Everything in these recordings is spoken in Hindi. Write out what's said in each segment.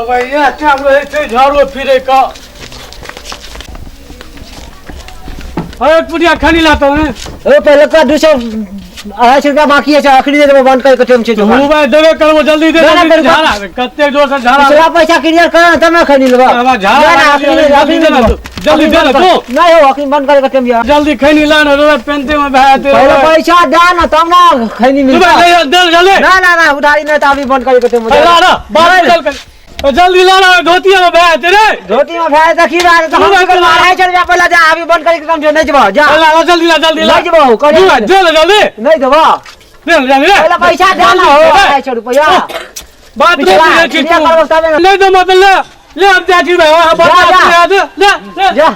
भैया टाइम रहे थे झाड़ू फिरे का। अरे पुड़िया खानी लाता है ओ पहले का 200 रुपया बाकी है आखिरी दे बंद कर के छे तो भाई देवे करबो जल्दी दे झाड़ा कते जोर से झाड़ा दूसरा पैसा क्लियर कर तब ना खनी लेबा झाड़ा जल्दी दे ना जल्दी दे ना तू नहीं हो आखिरी बंद कर के टेम जा जल्दी खैनी ला ना रे पेंटे में भाई दे पहले पैसा दे ना तब ना खैनी मिलता दे जल्दी ना उधारी नहीं तो अभी बंद कर के टेम ला ना बात चल कर जल्दी ला ना धोती में भाई तेरे धोती में भाई देखी बात तो हम कर मारा है चल जा पहले जा अभी बंद कर के काम जो नहीं जबा जा ला जल्दी ला जबा कर जल्दी नहीं जबा दे जल्दी पहले पैसा दे ना हो 250 रुपया बात ले दो मत ले अब जा जी भाई बात ले जा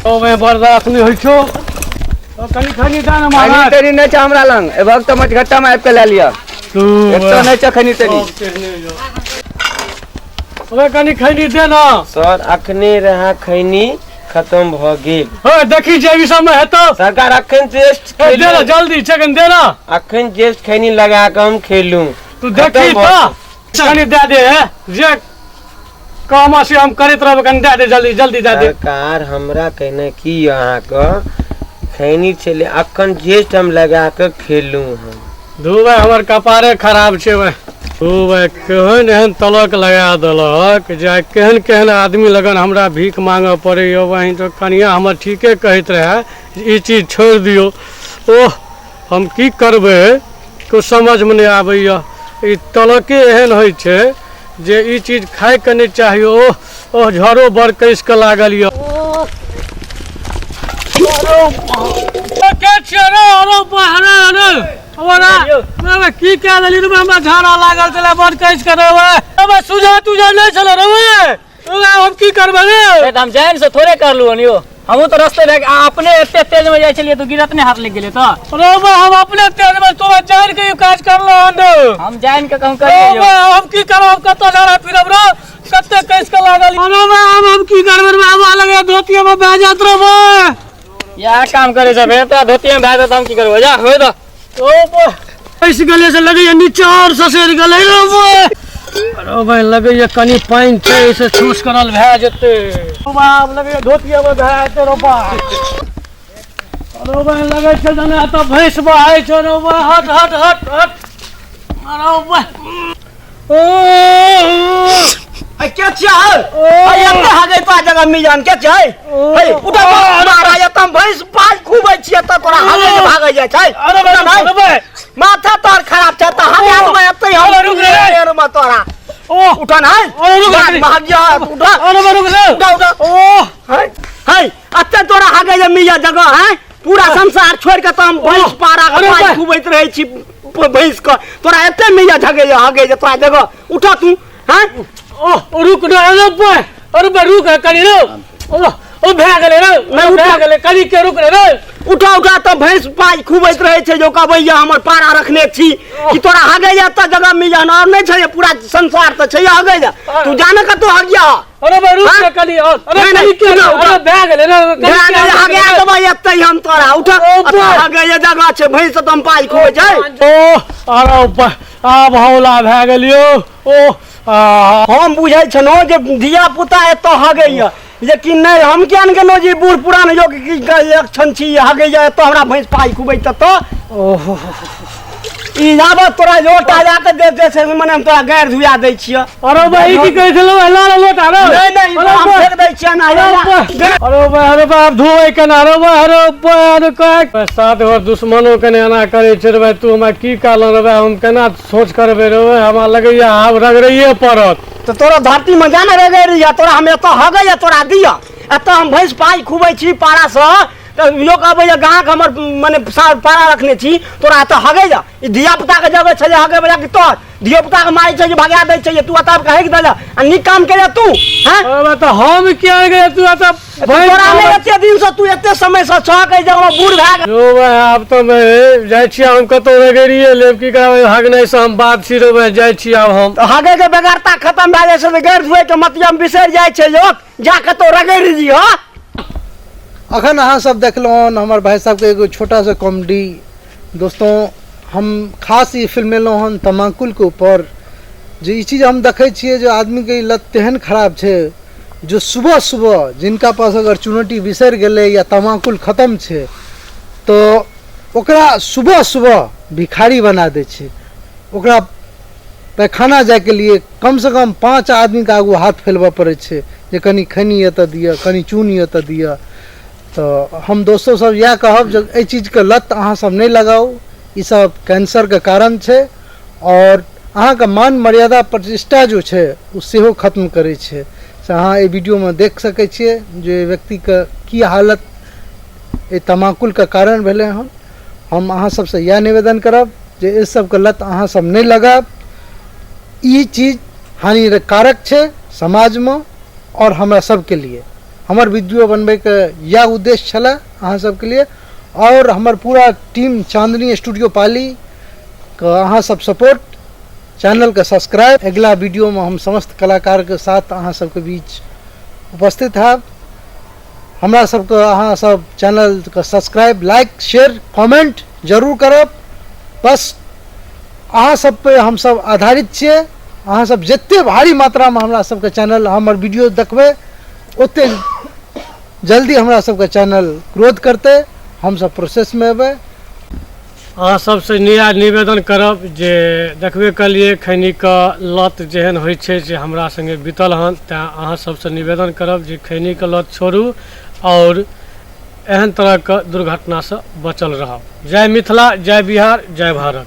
ओ मैं बर्दाश्त नहीं होई छो ओ कनी खनी दाना मारा तेरी ने चामरा लंग ए वक्त मत घट्टा में आके ले लिया तू एक तो नहीं चखनी तेरी ओए कनी खनी दे ना सर अखनी रहा खैनी खत्म भ गेल ओ देखी जे ई समय है तो सरकार अखन टेस्ट दे ना जल्दी चिकन दे ना अखन टेस्ट खैनी लगा के हम खेलूं तू देखी तो कनी दे दे है जे काम से हम करत रहब कनी दे दे जल्दी दे दे सरकार हमरा कहने की यहां का खैनी चले अखन टेस्ट हम लगा के खेलूं हम दू भाई हमर कपारे खराब छे भाई दू भाई केहन एहन तलक लगा देलक जे केहन आदमी लगन हमरा भीख मांगे पड़े वहीं तो कनिया हमर ठीके कहत रहे ई चीज छोड़ दियो ओह हम की करबे कुछ समझ में नहीं आबैया ई तलके एहन होइ छे जे ई चीज खाए के नहीं चाहिए ओह झरो बर कैस के लागल यो की कह देली हमरा झाड़ा लागल चले बड़ कैस करे अब सुझा तुझा नहीं चले रे हम की करबे रे हम जान से थोड़े कर लू अनियो हम तो रास्ते में अपने एते तेज में जाय छलिए तो गिरत ने हाथ लग गेले तो अरे हम अपने तेज में तो जान के काज करलो हम जान के कहूं कर हम की करब कत झाड़ा फिरब रे कते कैस के लागल अरे हम की करबे रे आवा लगे धोतिया में बह जात रे या काम करे सब है धोती में भाग तो हम की करबो जा होय दो ओ ऐसे गले से लगे नीचे और ससेर गले रे अरे भाई लगे ये कनी पानी छे इसे छूस करल भै जते ओ बाप लगे धोतिया में भै जते रो बा अरे भाई लगे छे जने त भैंस बहाय छे रो बा हट अरे भाई ए क्या चाह ए एते हागे पा जगह मिजान क्या चाह ए उठा मारा या तुम भैंस पाल खूब छिए त तोरा हागे भागे जाय छै अरे भाई माथा तोर खराब छै त हागे में एते हम रुक रे रे में तोरा ओ उठा ना भाग जा उठा अरे रुक रे उठा ओ है अते तोरा हागे जे मिया जगह है पूरा संसार छोड़ के तुम भैंस पारा के पाल खूबैत रहै छी भैंस का तोरा एते मिया जगह हागे जे तोरा जगह उठा तू हैं ओ रुक रे अरे रुक कनी रे ओ भै गेले रे मैं उठा गेले कनी के रुक रे उठा तो भैंस पाज खूबैत रहे छे जो कहबैया हमर पारा रखने छी कि तोरा हागे जा त जगह मिजान और नहीं छे पूरा संसार त छे हागे जा तू जाने का तो हगिया अरे रुक कनी अरे कनी के अरे भै गेले रे हागे आ दबा एते हम तोरा उठा हागे जा जगह छे भैंस तुम पाज खूबै छै ओ अरे आब हौला भै गेलियो ओ हम बुझै छनो जे धिया पुता एतो हागैया लेकिन नहीं हम क्या न जी बूढ़ पुरान योग क्षण छी हागे जाए तो हमरा भैंस पाई खूबै तो ई जाबो तोरा लोटा जाते दे दे से माने हम तोरा गैर धुया दै छियै अरे भाई की कहै छलो लाल लोटा रे नहीं हम फेंक दै छियै ना अरे बाप धोए के ना रे अरे कह साथ और दुश्मनों के ना करे छै रे तू हमरा की कालन रे हम केना सोच करबे रे हमरा लगैया आब रगड़िए पड़त तो तोरा धरती में जाने रगड़ि जा तोरा हम एतो हगे या तोरा दिया एतो हम भैंस पाई खूबै छी पारा से तो लोग अब गाँव के हमर माने पारा रखने छी तोरा तो हगे जा धिया पुता के जगह छे हगे बजा के तोर धिया पुता के मारै छै भगा दै छै तू अतब कहे के दे आ नी काम करे तू हैं अरे तो हम क्या गए तू अतब तोरा में एते दिन से तू एते समय से छ के जगह बूढ़ भाग जो भाई अब तो मैं जाय छी हम कतो रगड़िए लेब की कहबै हगनै से हम बात छी रे भाई जाय छी अब हम तो हगे के बेगारता खत्म भए जाय से गैर धुए के मतलब बिसर जाय छै लोग जा कतो रगड़ि जी हो अखन अहाँ सब देखलहुँ हमार भाई साहब के एगो छोटा सा कॉमेडी। दोस्तों हम खास ये फिल्म एलहुँ हन तमाकुल के ऊपर, जो ई चीज़ हम देखै छियै जो आदमी के लत तेहन खराब छै, जो सुबह सुबह जिनका पास अगर चुनौती बिसर गेलै या तमाकुल खत्म छै तो ओकरा सुबह सुबह भिखारी बना दै छै। ओकरा पैखाना जाके लिए कम से कम 5 आदमी के आगू हाथ फैलबऽ पड़ै छै जे कनी खैनी एतऽ दिअ, कनी चूनी एतऽ दिअ। तो हम दोस्तों सब यह कहब जो एहि चीज के लत अहाँ सब नहीं लगाओ, ई सब कैंसर के कारण छै और अहाँ के मान मर्यादा प्रतिष्ठा जो छै उ सेहो खत्म करे छै। से अहाँ ए वीडियो में देख सकै छियै जे व्यक्ति के की हालत ए तमाकुल के कारण भेलै हन। हम अहाँ सबसे यह निवेदन करब जे इस सब के लत अहाँ सब नहीं लगाब। ई चीज हानिकारक छै समाज में और हमरा सबके लिए। हमर वीडियो बनबे के यह उद्देश्य छला अहाँ सबके लिए, और हमर पूरा टीम चांदनी स्टूडियो पाली के अहाँ सब सपोर्ट, चैनल के सब्सक्राइब। अगला वीडियो में हम समस्त कलाकार के साथ अहाँ सबके बीच उपस्थित हैब। हमरा सबके अहाँ सब चैनल के सब्सक्राइब, लाइक, शेयर, कमेंट जरूर करब। बस अहाँ सब पे हम सब आधारित छियै। अहाँ सब जते भारी मात्रा में हमरा सबके चैनल हमर वीडियो देखबै ओते जल्दी हमरा सबके चैनल ग्रोथ करते, हम सब प्रोसेस में एबै। अहाँ सबसे निवेदन करब जे देखबे कलिए खैनी के लत जेहन होइ छै जे हमरा संगे बीतल हन, तेँ अहाँ सबसे निवेदन करब जे खैनी के लत छोड़ू और एहन तरह के दुर्घटना से बचल रहब। जय मिथिला, जय बिहार, जय भारत।